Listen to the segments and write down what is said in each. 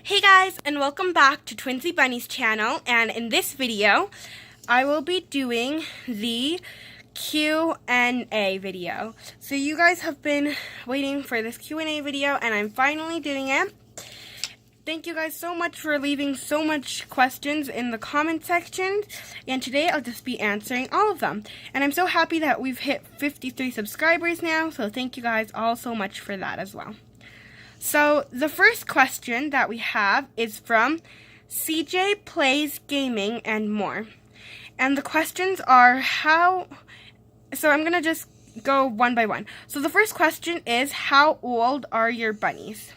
Hey guys, and welcome back to Twinsy Bunny's channel, and in this video I will be doing the Q&A video. So you guys have been waiting for this Q&A video and I'm finally doing it. Thank you guys so much for leaving so much questions in the comment section, and today I'll just be answering all of them. And I'm so happy that we've hit 53 subscribers now, so thank you guys all so much for that as well. So the first question that we have is from CJ Plays Gaming and More. And the questions are so I'm going to just go one by one. So the first question is, how old are your bunnies?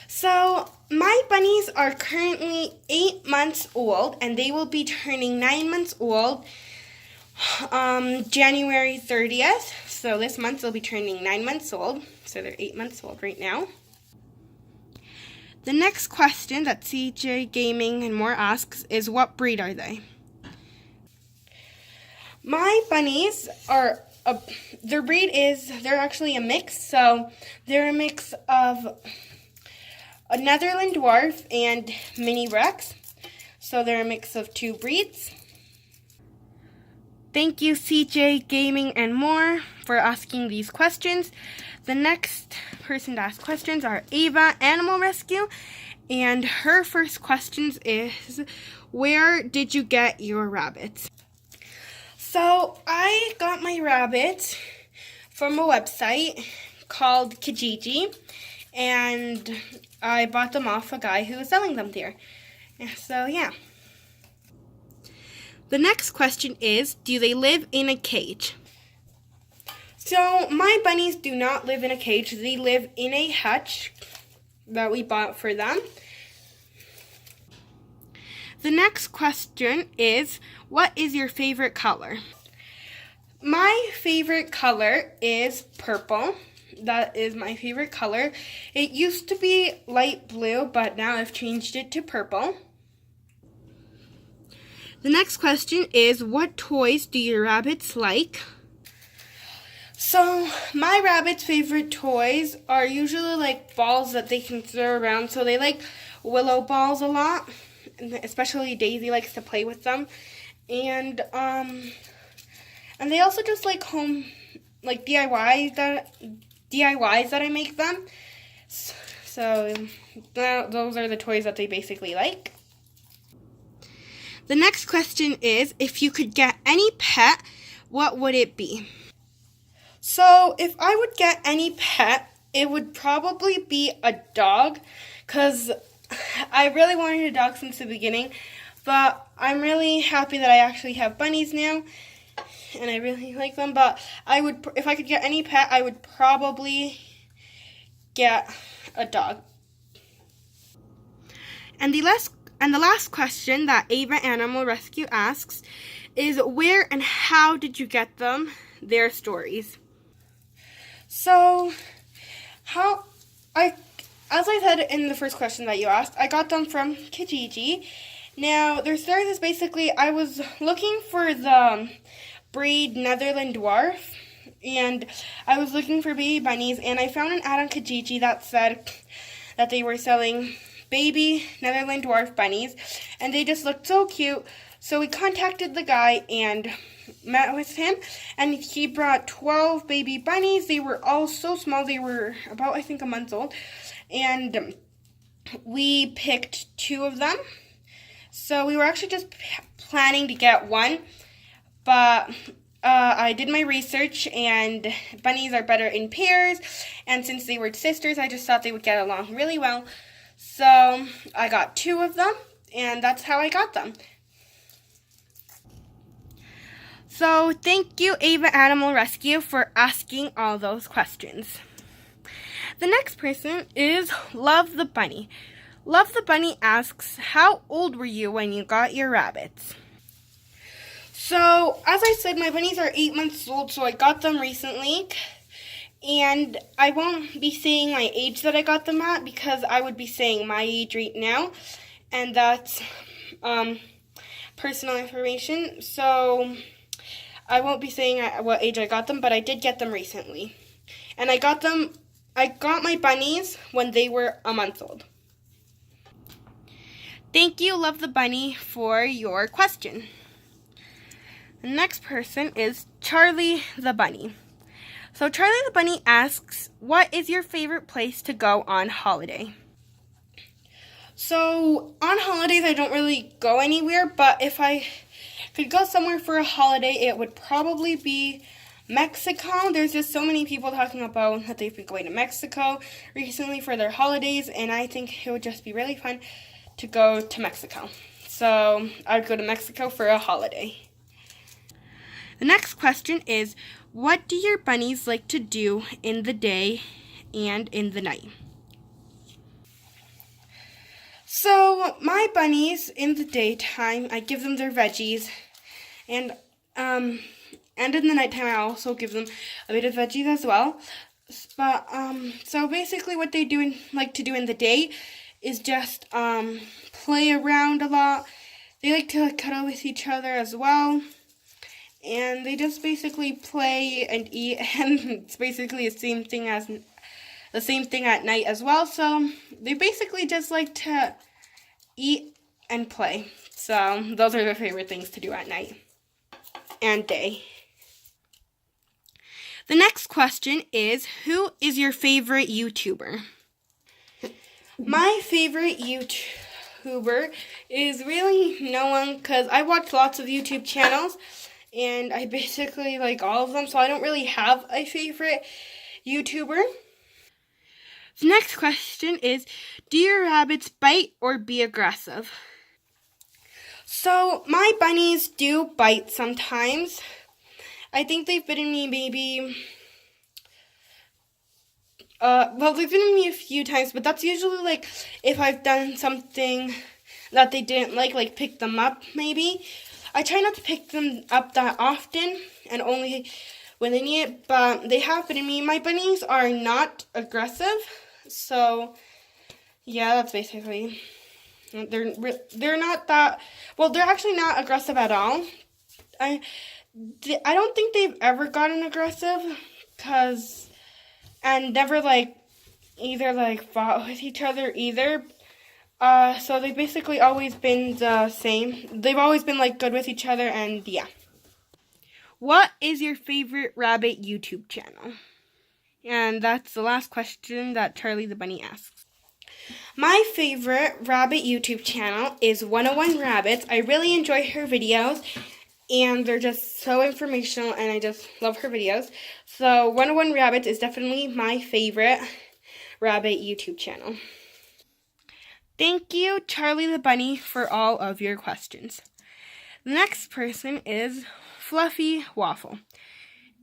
So my bunnies are currently 8 months old, and they will be turning 9 months old January 30th. So this month they'll be turning 9 months old. So they're 8 months old right now. The next question that CJ Gaming and More asks is, what breed are they? My bunnies are, their breed is, they're actually a mix. So they're a mix of a Netherland Dwarf and Mini Rex. So they're a mix of two breeds. Thank you, CJ Gaming and More, for asking these questions. The next person to ask questions are Ava Animal Rescue, and her first question is, where did you get your rabbits? So I got my rabbits from a website called Kijiji, and I bought them off a guy who was selling them there. So yeah. The next question is, do they live in a cage? So my bunnies do not live in a cage. They live in a hutch that we bought for them. The next question is, what is your favorite color? My favorite color is purple. That is my favorite color. It used to be light blue, but now I've changed it to purple. The next question is, what toys do your rabbits like? So my rabbits' favorite toys are usually like balls that they can throw around. So they like willow balls a lot, especially Daisy likes to play with them. And they also just like home, like DIYs that I make them. So those are the toys that they basically like. The next question is, if you could get any pet, what would it be? So if I would get any pet, it would probably be a dog, because I really wanted a dog since the beginning, but I'm really happy that I actually have bunnies now, and I really like them. But if I could get any pet, I would probably get a dog. And the last question that Ava Animal Rescue asks is, where and how did you get them, their stories? So, as I said in the first question that you asked, I got them from Kijiji. Now, their stories is basically, I was looking for the breed Netherland Dwarf, and I was looking for baby bunnies, and I found an ad on Kijiji that said that they were selling baby Netherland Dwarf bunnies, and they just looked so cute. So we contacted the guy and met with him, and he brought 12 baby bunnies. They were all so small. They were about, I think, a month old, and we picked 2 of them. So we were actually just planning to get one, but I did my research, and bunnies are better in pairs, and since they were sisters, I just thought they would get along really well. So I got 2 of them, and that's how I got them. So thank you, Ava Animal Rescue, for asking all those questions. The next person is Love the Bunny. Love the Bunny asks, how old were you when you got your rabbits? So, as I said, my bunnies are 8 months old, so I got them recently. And I won't be saying my age that I got them at, because I would be saying my age right now, and that's personal information. So I won't be saying what age I got them, but I did get them recently. And I got my bunnies when they were a month old. Thank you, Love the Bunny, for your question. The next person is Charlie the Bunny. So Charlie the Bunny asks, what is your favorite place to go on holiday? So on holidays, I don't really go anywhere, but if I could go somewhere for a holiday, it would probably be Mexico. There's just so many people talking about that they've been going to Mexico recently for their holidays, and I think it would just be really fun to go to Mexico. So I would go to Mexico for a holiday. The next question is, what do your bunnies like to do in the day and in the night? So my bunnies, in the daytime, I give them their veggies, and in the nighttime I also give them a bit of veggies as well. But so basically what they like to do in the day is just play around a lot. They like to cuddle with each other as well. And they just basically play and eat, and it's basically the same thing at night as well. So they basically just like to eat and play. So those are their favorite things to do at night and day. The next question is, who is your favorite YouTuber? My favorite YouTuber is really no one, because I watch lots of YouTube channels and I basically like all of them, so I don't really have a favorite YouTuber. The next question is, do your rabbits bite or be aggressive? So my bunnies do bite sometimes. I think they've bitten me maybe, they've bitten me a few times, but that's usually like if I've done something that they didn't like pick them up maybe. I try not to pick them up that often and only when they need it, but they have bitten me. My bunnies are not aggressive, so yeah, that's basically, they're not that, well, they're actually not aggressive at all. I don't think they've ever gotten aggressive, and never either fought with each other either. So they've basically always been the same. They've always been good with each other, and yeah. What is your favorite rabbit YouTube channel? And that's the last question that Charlie the Bunny asks. My favorite rabbit YouTube channel is 101 Rabbits. I really enjoy her videos, and they're just so informational, and I just love her videos. So 101 Rabbits is definitely my favorite rabbit YouTube channel. Thank you, Charlie the Bunny, for all of your questions. The next person is Fluffy Waffle.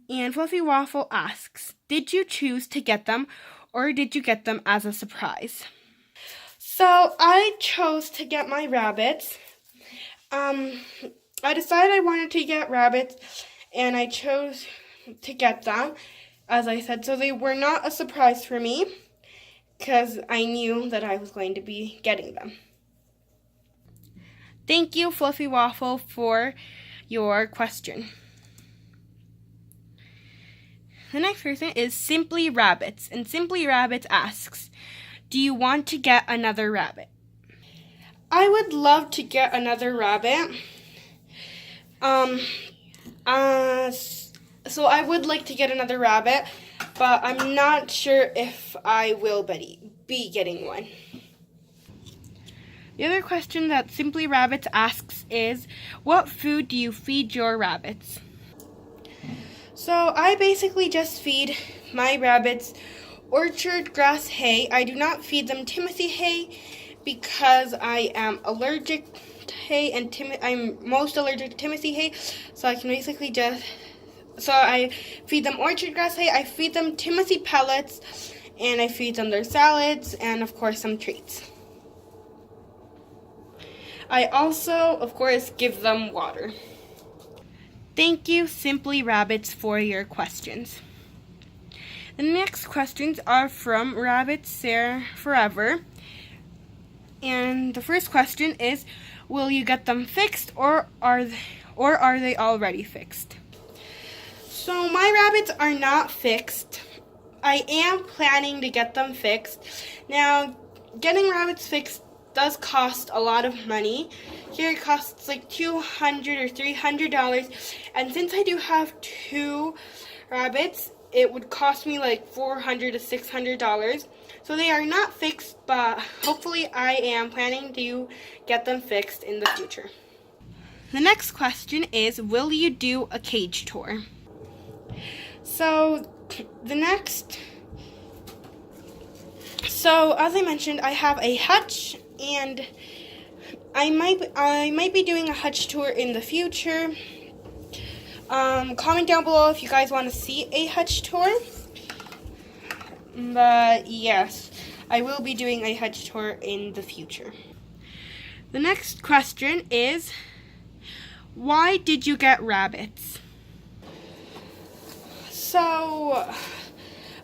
And Fluffy Waffle asks, did you choose to get them, or did you get them as a surprise? So I chose to get my rabbits. I decided I wanted to get rabbits, and I chose to get them, as I said. So they were not a surprise for me, because I knew that I was going to be getting them. Thank you, Fluffy Waffle, for your question. The next person is Simply Rabbits, and Simply Rabbits asks, do you want to get another rabbit? I would love to get another rabbit. So I would like to get another rabbit, but I'm not sure if I will be getting one. The other question that Simply Rabbits asks is, what food do you feed your rabbits? So I basically just feed my rabbits orchard grass hay. I do not feed them Timothy hay because I am allergic to hay, and I'm most allergic to Timothy hay, so I can basically so I feed them orchard grass hay, I feed them Timothy pellets, and I feed them their salads, and of course some treats. I also, of course, give them water. Thank you, Simply Rabbits, for your questions. The next questions are from Rabbit Sarah Forever. And the first question is, will you get them fixed, or are they already fixed? So my rabbits are not fixed. I am planning to get them fixed. Now, getting rabbits fixed does cost a lot of money. Here it costs like $200 or $300, and since I do have 2 rabbits, it would cost me like $400 to $600. So they are not fixed, but hopefully I am planning to get them fixed in the future. The next question is, will you do a cage tour? So as I mentioned, I have a hutch, and I might be doing a hutch tour in the future. Comment down below if you guys want to see a hutch tour. But yes, I will be doing a hutch tour in the future. The next question is, why did you get rabbits? So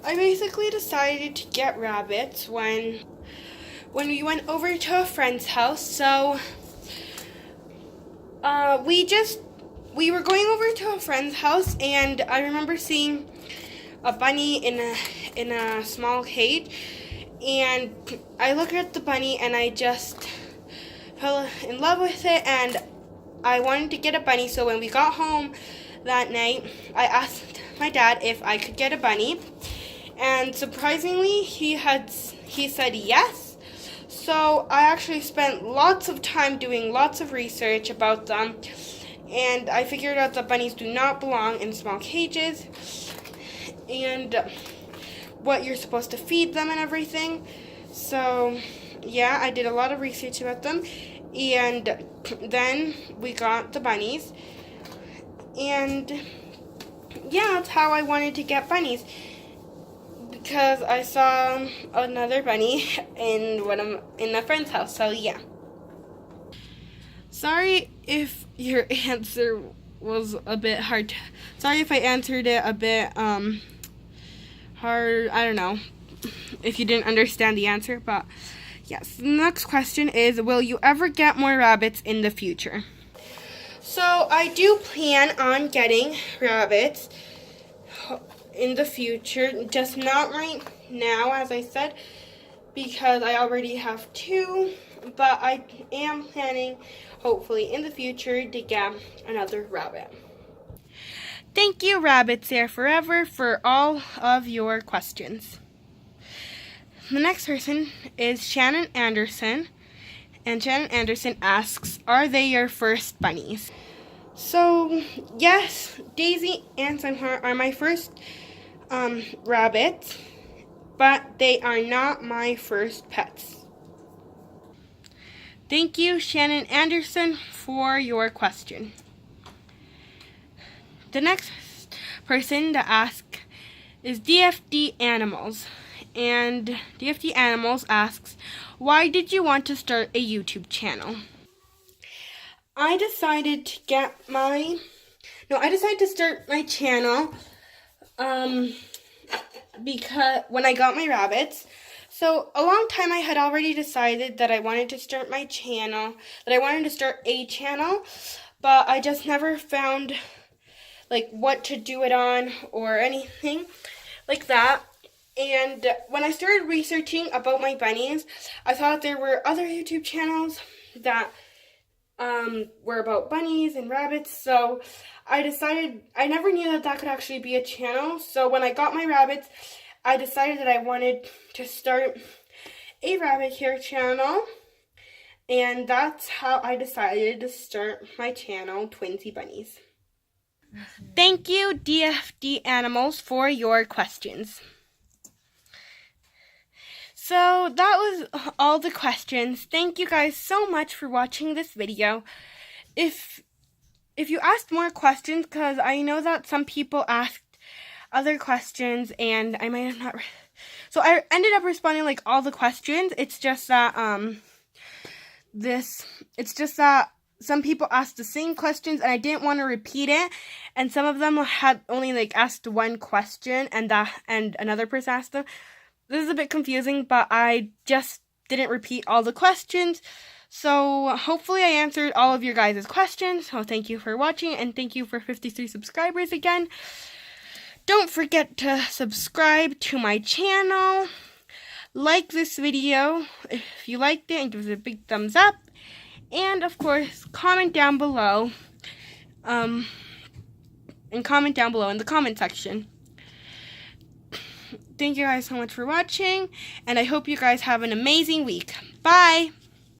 I basically decided to get rabbits when we went over to a friend's house. So we were going over to a friend's house, and I remember seeing a bunny in a small cage, and I looked at the bunny and I just fell in love with it, and I wanted to get a bunny. So when we got home that night, I asked my dad if I could get a bunny, and surprisingly he said yes. So I actually spent lots of time doing lots of research about them, and I figured out that bunnies do not belong in small cages, and what you're supposed to feed them and everything. So yeah, I did a lot of research about them, and then we got the bunnies, and yeah, that's how I wanted to get bunnies, because I saw another bunny in a friend's house. So yeah. Sorry if your answer was a bit hard. Sorry if I answered it a bit hard. I don't know if you didn't understand the answer, but yes. The next question is, will you ever get more rabbits in the future? So I do plan on getting rabbits in the future, just not right now, as I said, because I already have 2, but I am planning, hopefully in the future, to get another rabbit. Thank you, Rabbits There Forever, for all of your questions. The next person is Shannon Anderson, and Shannon Anderson asks, are they your first bunnies? So yes, Daisy and Sunheart are my first rabbits, but they are not my first pets. Thank you, Shannon Anderson, for your question. The next person to ask is DFD Animals, and DFD Animals asks, why did you want to start a YouTube channel? I decided to start my channel because when I got my rabbits. So a long time I had already decided that I wanted to start my channel, that I wanted to start a channel, but I just never found like what to do it on or anything like that. And when I started researching about my bunnies, I thought there were other YouTube channels that were about bunnies and rabbits. So I decided, I never knew that that could actually be a channel. So when I got my rabbits, I decided that I wanted to start a rabbit care channel. And that's how I decided to start my channel, Twinsy Bunnies. Thank you, DFD Animals, for your questions. So that was all the questions. Thank you guys so much for watching this video. If you asked more questions, because I know that some people asked other questions and I might have not, so I ended up responding like all the questions. It's just that some people asked the same questions and I didn't want to repeat it, and some of them had only like asked one question and another person asked them. This is a bit confusing, but I just didn't repeat all the questions. So hopefully I answered all of your guys' questions. So thank you for watching, and thank you for 53 subscribers again. Don't forget to subscribe to my channel, like this video if you liked it and give it a big thumbs up. And of course, comment down below. And comment down below in the comment section. Thank you guys so much for watching, and I hope you guys have an amazing week. Bye!